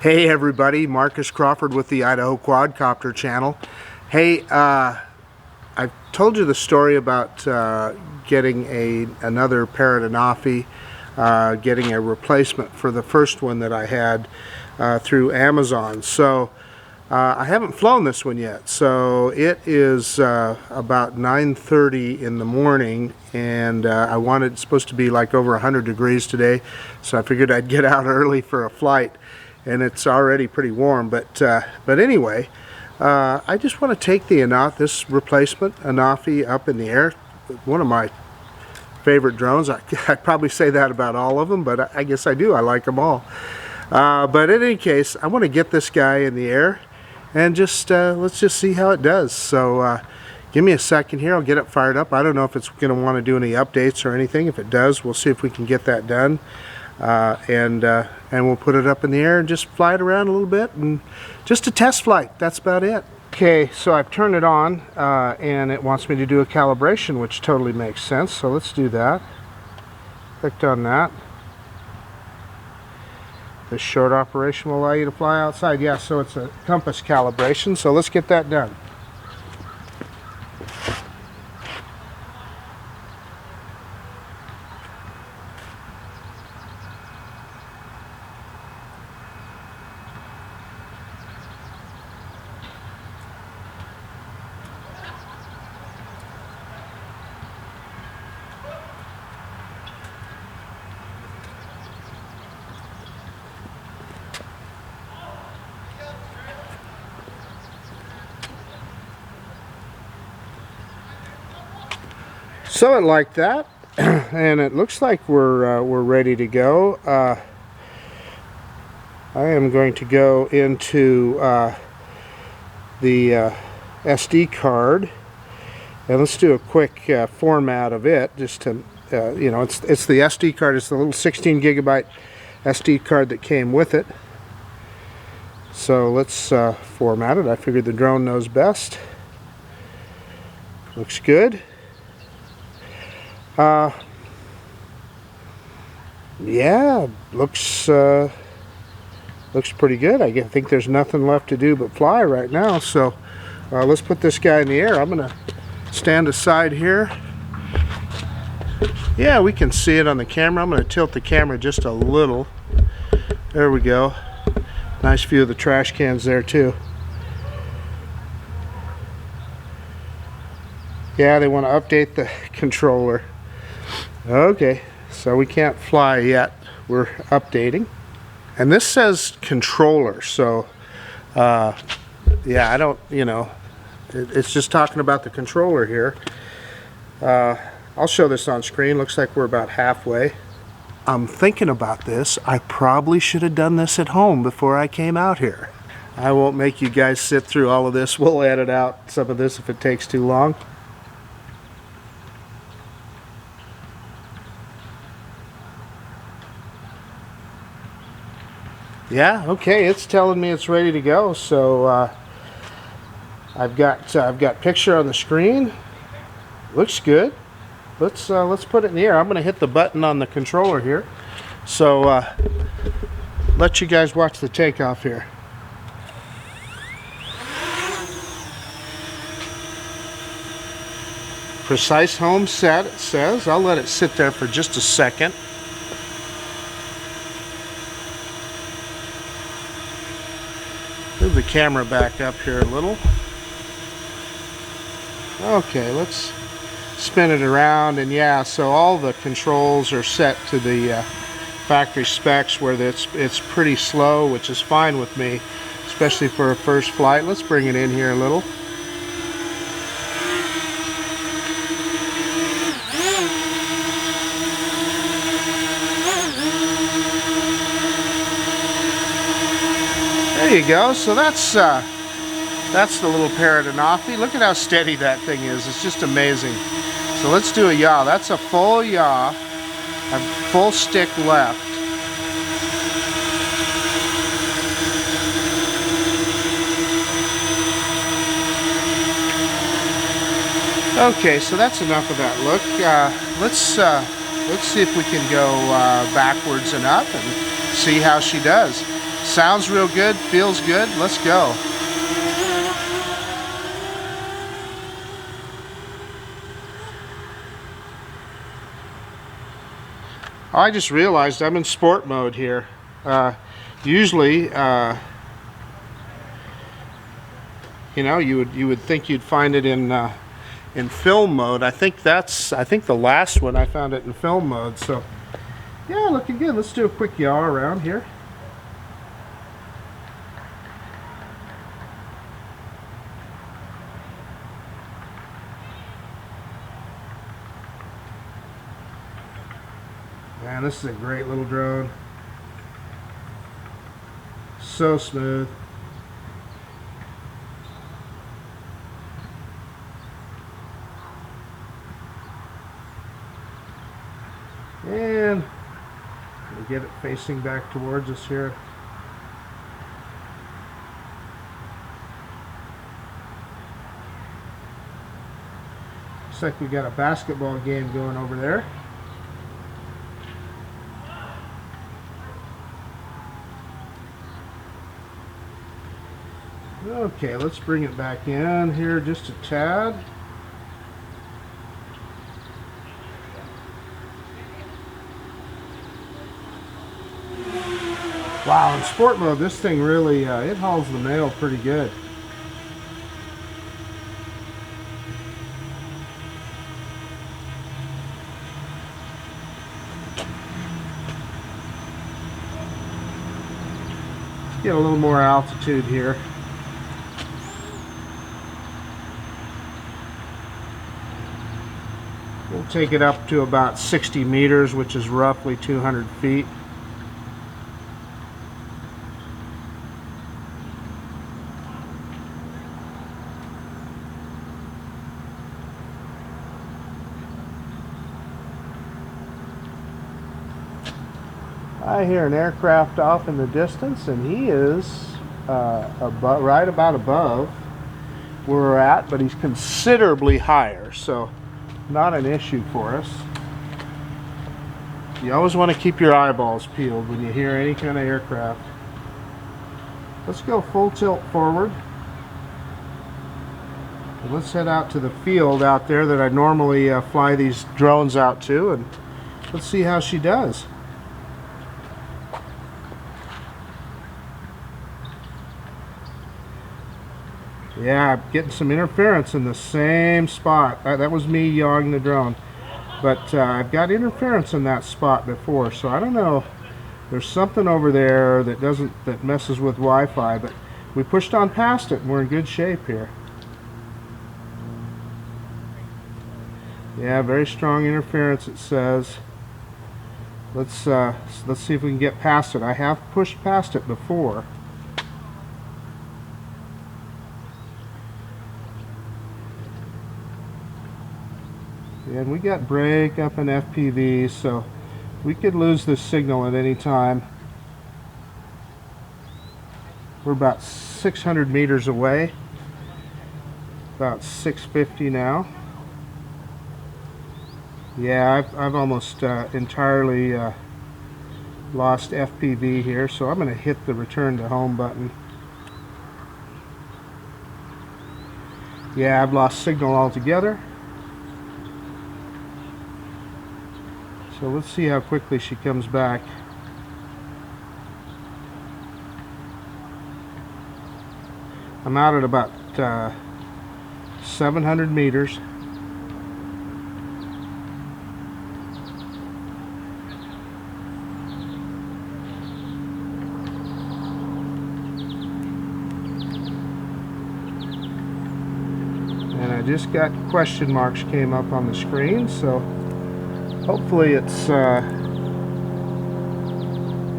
Hey everybody, Marcus Crawford with the Idaho Quadcopter channel. Hey, I've told you the story about getting another Parrot Anafi, getting a replacement for the first one that I had through Amazon. So I haven't flown this one yet. So it is about 9:30 in the morning, and it's supposed to be like over 100 degrees today. So I figured I'd get out early for a flight. And it's already pretty warm, but anyway, I just want to take this replacement Anafi up in the air. One of my favorite drones. I'd probably say that about all of them, but I guess I do. I like them all. But in any case, I want to get this guy in the air and just let's just see how it does. So give me a second here. I'll get it fired up. I don't know if it's going to want to do any updates or anything. If it does, we'll see if we can get that done. And we'll put it up in the air and just fly it around a little bit, and just a test flight. That's about it. Okay, so I've turned it on and it wants me to do a calibration, which totally makes sense. So let's do that. Clicked on that. This short operation will allow you to fly outside. Yeah, so it's a compass calibration. So let's get that done. So it like that, and it looks like we're ready to go. I am going to go into the SD card, and let's do a quick format of it. Just to you know, it's the SD card. It's the little 16 gigabyte SD card that came with it. So let's format it. I figured the drone knows best. Looks good. Yeah, looks pretty good. I think there's nothing left to do but fly right now. So let's put this guy in the air. I'm gonna stand aside here. Yeah, we can see it on the camera. I'm gonna tilt the camera just a little. There we go. Nice view of the trash cans there too. Yeah, they want to update the controller. Okay, so we can't fly yet. We're updating. And this says controller, so yeah, I don't, you know, it's just talking about the controller here. I'll show this on screen. Looks like we're about halfway. I'm thinking about this. I probably should have done this at home before I came out here. I won't make you guys sit through all of this. We'll edit out some of this if it takes too long. Yeah, okay, it's telling me it's ready to go. So I've got picture on the screen. Looks good. Let's put it in the air. I'm going to hit the button on the controller here. So let you guys watch the takeoff here. Precise home set, it says. I'll let it sit there for just a second. Move the camera back up here a little. Okay, let's spin it around, and yeah, so all the controls are set to the factory specs, where it's pretty slow, which is fine with me, especially for a first flight. Let's bring it in here a little. There you go. So that's the little Parrot Anafi. Look at how steady that thing is. It's just amazing. So let's do a yaw. That's a full yaw. A full stick left. Okay, so that's enough of that look. Let's see if we can go backwards and up and see how she does. Sounds real good, feels good. Let's go. I just realized I'm in sport mode here. Usually, you know, you would think you'd find it in film mode. I think the last one I found it in film mode. So yeah, looking good. Let's do a quick yaw around here. Man, this is a great little drone. So smooth. And we get it facing back towards us here. Looks like we got a basketball game going over there. Okay, let's bring it back in here just a tad. Wow, in sport mode, this thing really, it hauls the mail pretty good. Let's get a little more altitude here. We'll take it up to about 60 meters, which is roughly 200 feet. I hear an aircraft off in the distance, and he is right about above where we're at, but he's considerably higher, so not an issue for us. You always want to keep your eyeballs peeled when you hear any kind of aircraft. Let's go full tilt forward. And let's head out to the field out there that I normally fly these drones out to, and let's see how she does. Yeah, I'm getting some interference in the same spot. That was me yawing the drone. But I've got interference in that spot before, so I don't know. There's something over there that messes with Wi-Fi, but we pushed on past it and we're in good shape here. Yeah, very strong interference, it says. Let's see if we can get past it. I have pushed past it before. And we got break up in FPV, so we could lose this signal at any time. We're about 600 meters away, about 650 now. Yeah, I've almost entirely lost FPV here, so I'm going to hit the return to home button. Yeah, I've lost signal altogether. So let's see how quickly she comes back. I'm out at about 700 meters. And I just got question marks came up on the screen, so hopefully it's,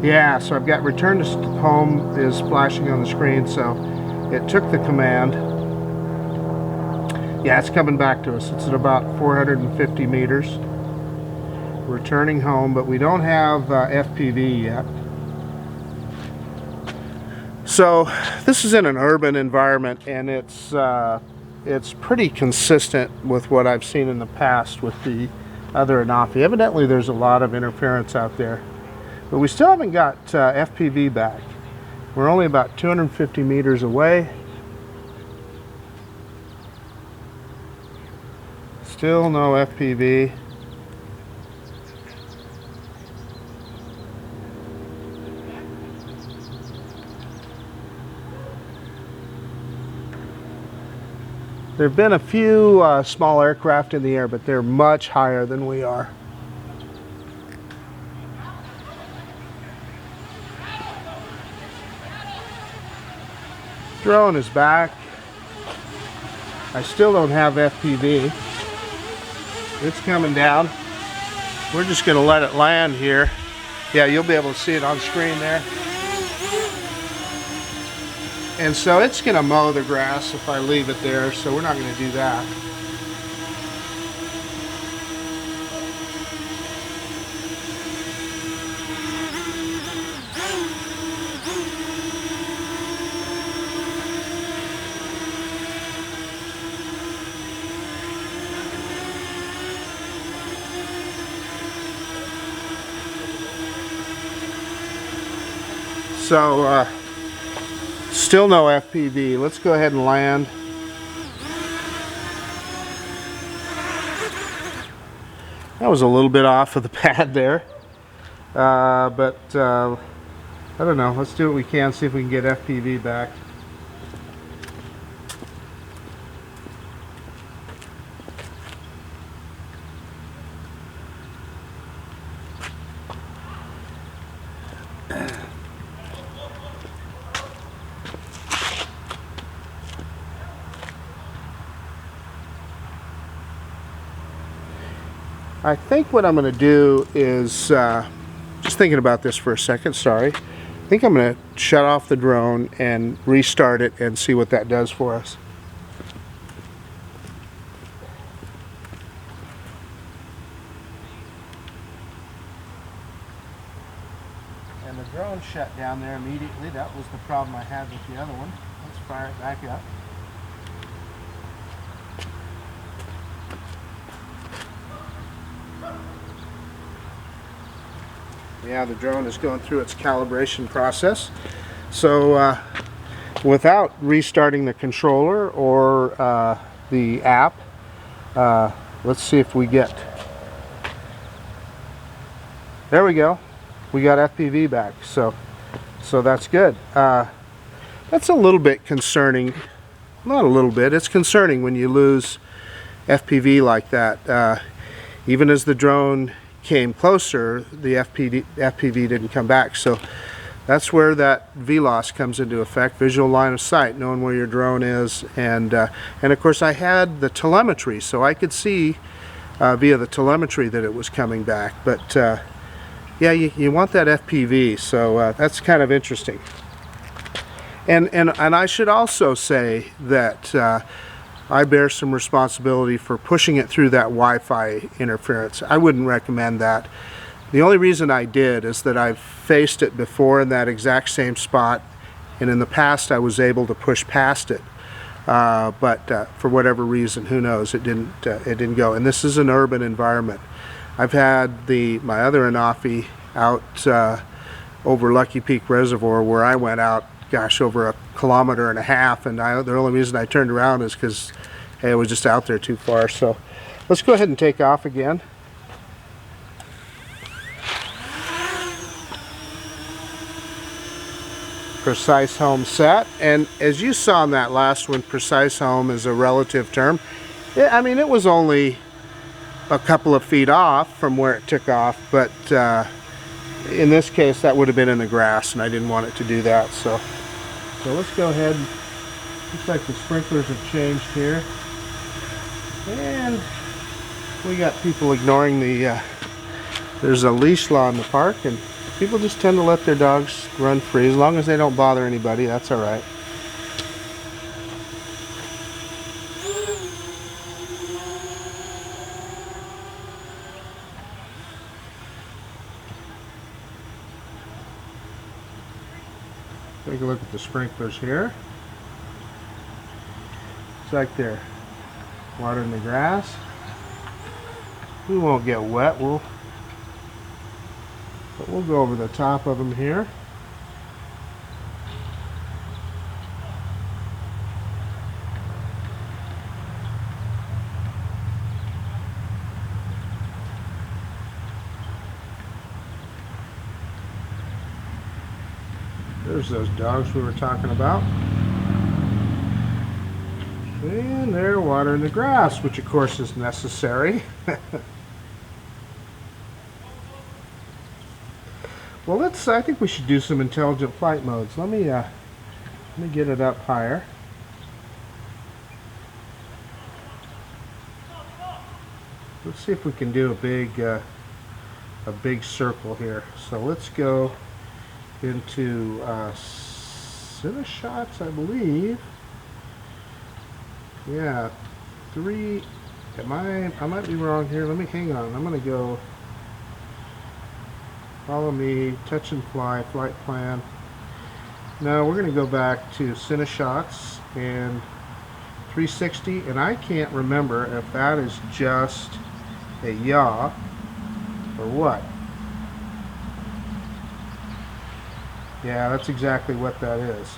yeah, so I've got return to home is flashing on the screen, so it took the command. Yeah, it's coming back to us. It's at about 450 meters. Returning home, but we don't have FPV yet. So this is in an urban environment, and it's pretty consistent with what I've seen in the past with the other Anafi. Evidently there's a lot of interference out there, but we still haven't got FPV back. We're only about 250 meters away. Still no FPV. There have been a few small aircraft in the air, but they're much higher than we are. Drone is back. I still don't have FPV. It's coming down. We're just going to let it land here. Yeah, you'll be able to see it on screen there. And so it's going to mow the grass if I leave it there, so we're not going to do that. So, still no FPV. Let's go ahead and land. That was a little bit off of the pad there. But I don't know. Let's do what we can, see if we can get FPV back. I think what I'm going to do is, just thinking about this for a second, sorry. I think I'm going to shut off the drone and restart it and see what that does for us. And the drone shut down there immediately. That was the problem I had with the other one. Let's fire it back up. Yeah, the drone is going through its calibration process. So without restarting the controller or the app, let's see if we get... There we go. We got FPV back, so that's good. That's a little bit concerning. Not a little bit, it's concerning when you lose FPV like that. Even as the drone came closer, the FPV didn't come back. So that's where that VLOS comes into effect, visual line of sight, knowing where your drone is. And of course I had the telemetry, so I could see via the telemetry that it was coming back. But yeah, you want that FPV, so that's kind of interesting. And I should also say that I bear some responsibility for pushing it through that Wi-Fi interference. I wouldn't recommend that. The only reason I did is that I've faced it before in that exact same spot, and in the past I was able to push past it. But for whatever reason, who knows, it didn't go. And this is an urban environment. I've had my other Anafi out over Lucky Peak Reservoir, where I went out, gosh, over 1.5 kilometers, and the only reason I turned around is because, hey, I was just out there too far. So let's go ahead and take off again. Precise home set, and as you saw in that last one, precise home is a relative term. I mean, it was only a couple of feet off from where it took off, but in this case that would have been in the grass, and I didn't want it to do that. So let's go ahead. Looks like the sprinklers have changed here, and we got people ignoring the there's a leash law in the park, and people just tend to let their dogs run free. As long as they don't bother anybody, that's all right. Take a look at the sprinklers here. It's like they're watering the grass. We won't get wet. We'll go over the top of them here. There's those dogs we were talking about. And they're watering the grass, which of course is necessary. Well, I think we should do some intelligent flight modes. Let me get it up higher. Let's see if we can do a big circle here. So let's go into cine shots, I believe. Yeah, 3. I might be wrong here. Let me hang on. I'm going to go. Follow me. Touch and fly. Flight plan. Now we're going to go back to cine shots and 360, and I can't remember if that is just a yaw or what. Yeah, that's exactly what that is.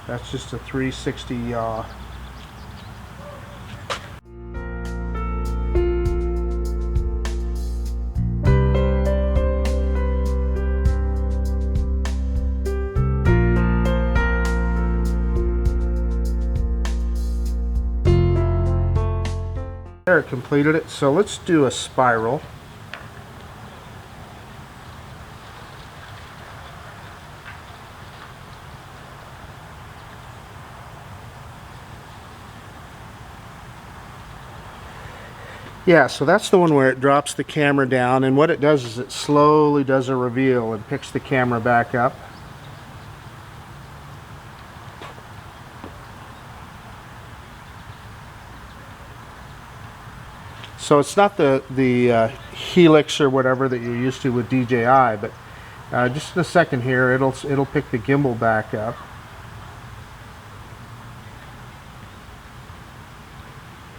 That's just a 360 yaw. There, it completed it. So let's do a spiral. Yeah, so that's the one where it drops the camera down, and what it does is it slowly does a reveal and picks the camera back up. So it's not the helix or whatever that you're used to with DJI, but just in a second here, it'll pick the gimbal back up.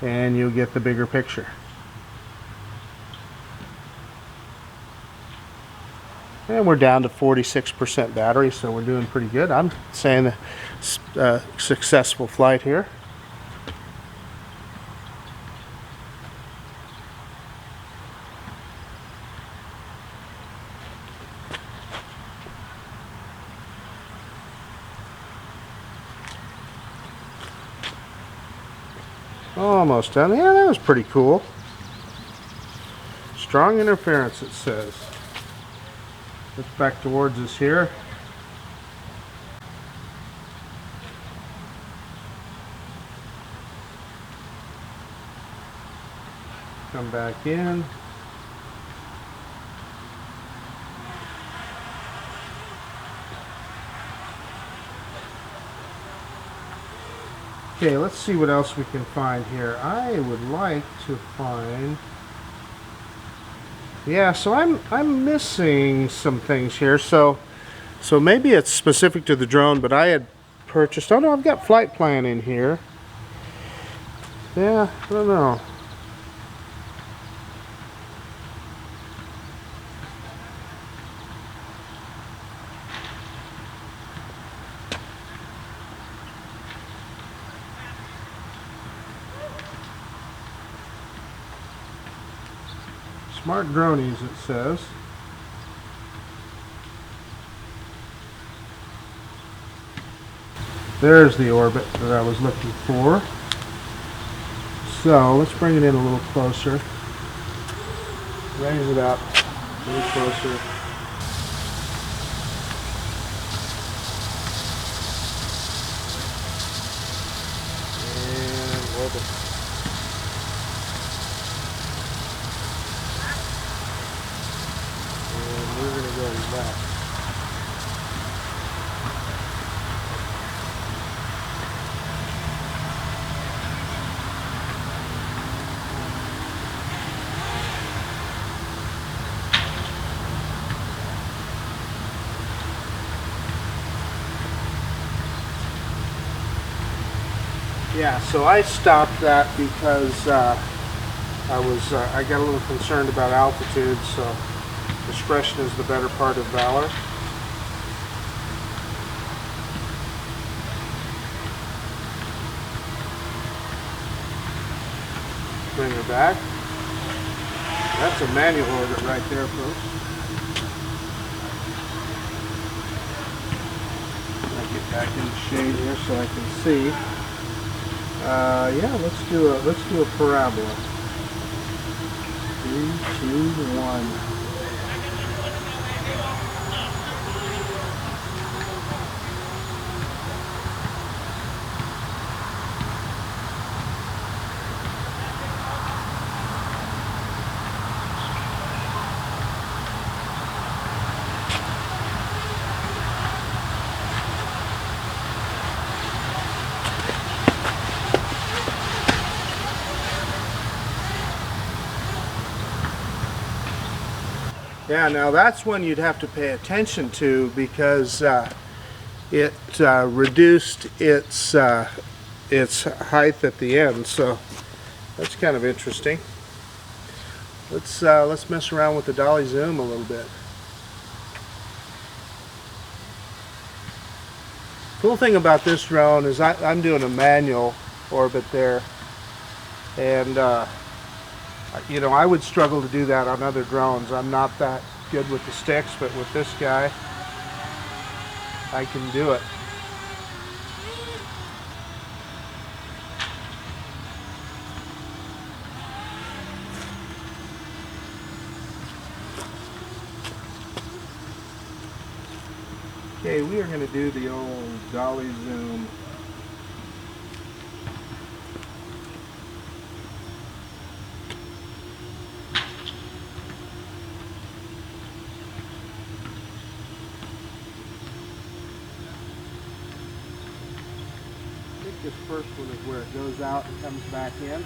And you'll get the bigger picture. And we're down to 46% battery, so we're doing pretty good. I'm saying a successful flight here. Almost done. Yeah, that was pretty cool. Strong interference, it says. Look back towards us here. Come back in. Okay, let's see what else we can find here. I would like to find... Yeah, so I'm missing some things here. So maybe it's specific to the drone, but I had purchased... Oh no, I've got flight plan in here. Yeah, I don't know. Smart dronies, it says. There's the orbit that I was looking for. So let's bring it in a little closer. Raise it up a little closer. And orbit. We're going to go left. Yeah, so I stopped that because I got a little concerned about altitude, so discretion is the better part of valor. Bring her back. That's a manual orbit right there, folks. back in the shade here so I can see. Yeah, let's do a parabola. 3, 2, 1. Yeah, now that's one you'd have to pay attention to because it reduced its height at the end, so that's kind of interesting. Let's mess around with the dolly zoom a little bit. Cool thing about this drone is I'm doing a manual orbit there, and you know, I would struggle to do that on other drones. I'm not that good with the sticks, but with this guy, I can do it. Okay, we are going to do the old dolly zoom. This first one is where it goes out and comes back in.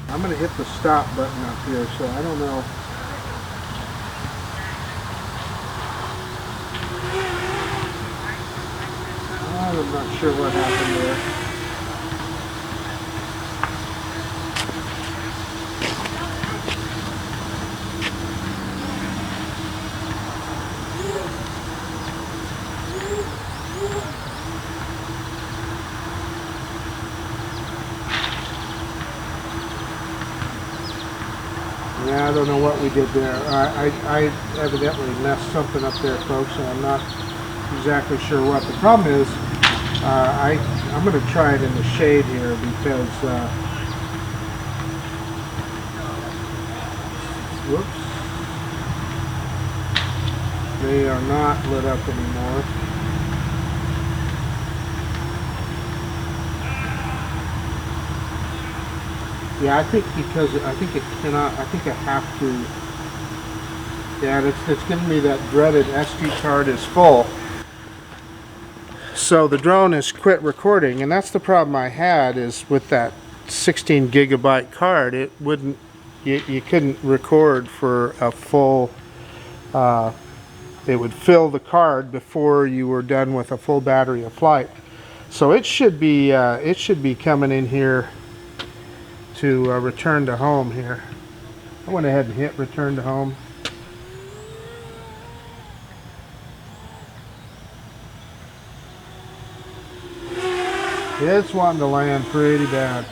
I'm going to hit the stop button up here, so I don't know. I'm not sure what happened there. Yeah, I don't know what we did there. I evidently messed something up there, folks, and I'm not exactly sure what. The problem is, I'm going to try it in the shade here because, whoops, they are not lit up anymore. Yeah, I think because I think it cannot. I think I have to. Yeah, it's giving me that dreaded SD card is full. So the drone has quit recording, and that's the problem I had is with that 16 gigabyte card. It wouldn't. You couldn't record for a full. It would fill the card before you were done with a full battery of flight. So it should be coming in here to return to home here. I went ahead and hit return to home. It's wanting to land pretty bad.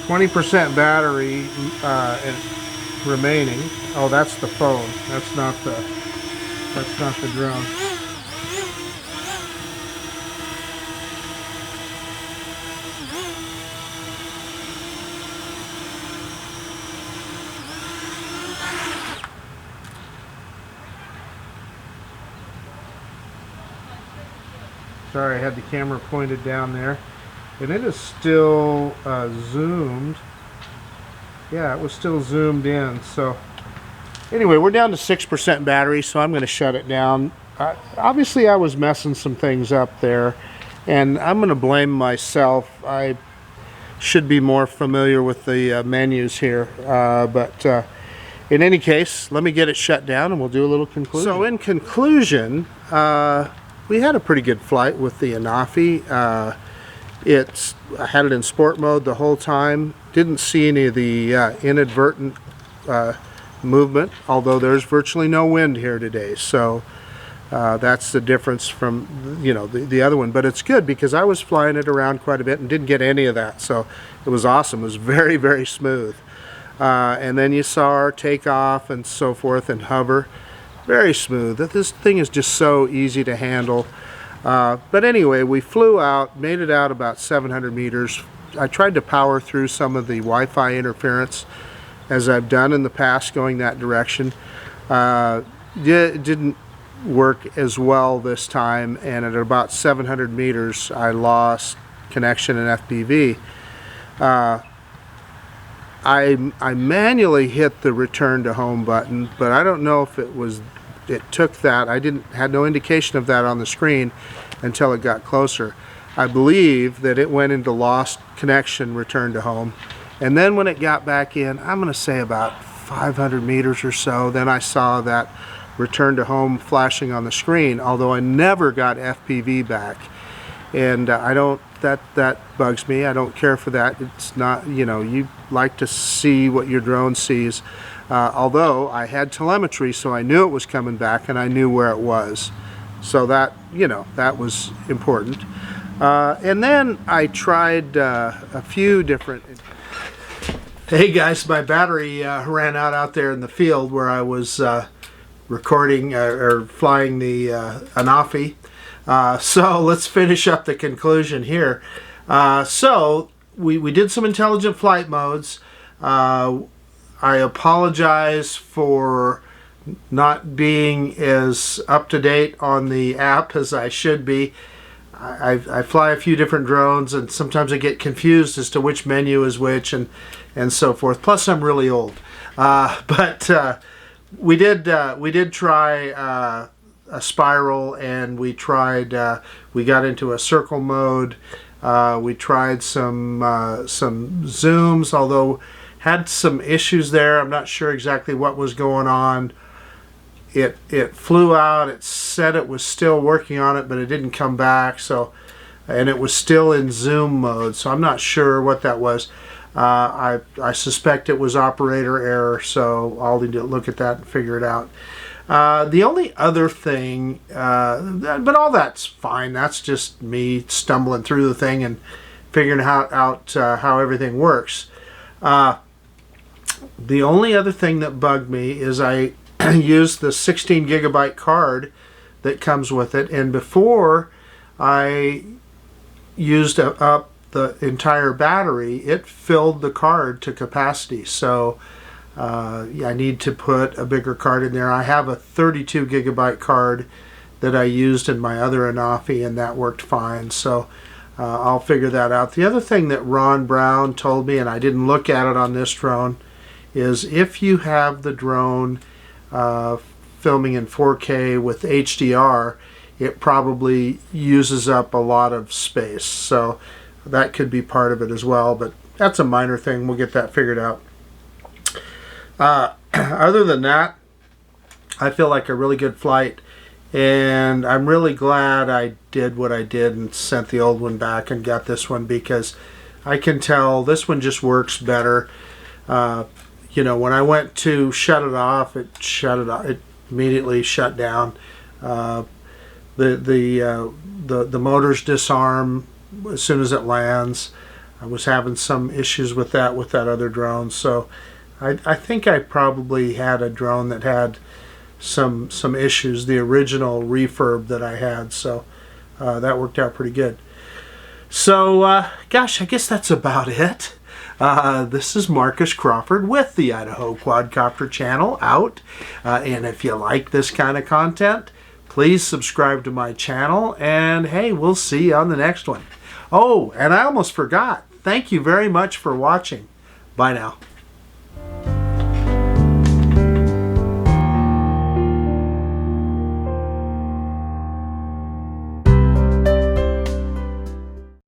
%20 battery remaining. Oh, that's the phone. That's not the drone. Sorry, I had the camera pointed down there. And it is still zoomed. Yeah, it was still zoomed in. So anyway, we're down to 6% battery, so I'm going to shut it down. Obviously, I was messing some things up there, and I'm going to blame myself. I should be more familiar with the menus here. But in any case, let me get it shut down, and we'll do a little conclusion. So in conclusion, we had a pretty good flight with the Anafi. I had it in sport mode the whole time. Didn't see any of the inadvertent movement, although there's virtually no wind here today. So That's the difference from, you know, the other one. But it's good because I was flying it around quite a bit and didn't get any of that. So it was awesome. It was very, very smooth. And then you saw our takeoff and so forth and hover. Very smooth. This thing is just so easy to handle. But anyway, we flew out, made it out about 700 meters. I tried to power through some of the Wi-Fi interference, as I've done in the past going that direction. It didn't work as well this time, and at about 700 meters I lost connection in FPV. I manually hit the return to home button, but I don't know if it took that. I had no indication of that on the screen until it got closer. I believe that it went into lost connection, return to home, and then when it got back in, I'm going to say about 500 meters or so, then I saw that return to home flashing on the screen, although I never got FPV back. And I don't, that bugs me. I don't care for that. It's not, you know, you like to see what your drone sees. Although I had telemetry, so I knew it was coming back and I knew where it was. So that, you know, that was important. And then I tried a few different... Hey guys, my battery ran out there in the field where I was recording or flying the Anafi. So let's finish up the conclusion here. So we did some intelligent flight modes. I apologize for not being as up to date on the app as I should be. I fly a few different drones and sometimes I get confused as to which menu is which and so forth. Plus I'm really old. But we did try a spiral, and we tried we got into a circle mode. We tried some zooms, although had some issues there. I'm not sure exactly what was going on. It flew out. It said it was still working on it, but it didn't come back. So, and it was still in zoom mode. So I'm not sure what that was. I suspect it was operator error. So I'll need to look at that and figure it out. The only other thing, but all that's fine. That's just me stumbling through the thing and figuring out how everything works. The only other thing that bugged me is I used the 16 gigabyte card that comes with it, and before I used up the entire battery, it filled the card to capacity. So I need to put a bigger card in there. I have a 32 gigabyte card that I used in my other Anafi, and that worked fine. So I'll figure that out. The other thing that Ron Brown told me, and I didn't look at it on this drone, is if you have the drone filming in 4K with HDR, it probably uses up a lot of space. So that could be part of it as well, but that's a minor thing. We'll get that figured out. Other than that, I feel like a really good flight, and I'm really glad I did what I did and sent the old one back and got this one, because I can tell this one just works better. You know, when I went to shut it off, it immediately shut down. The motors disarm as soon as it lands. I was having some issues with that other drone, so I think I probably had a drone that had some issues, the original refurb that I had, so that worked out pretty good. So gosh, I guess that's about it. This is Marcus Crawford with the Idaho Quadcopter channel out, and if you like this kind of content, please subscribe to my channel, and hey, we'll see you on the next one. Oh, and I almost forgot, thank you very much for watching. Bye now.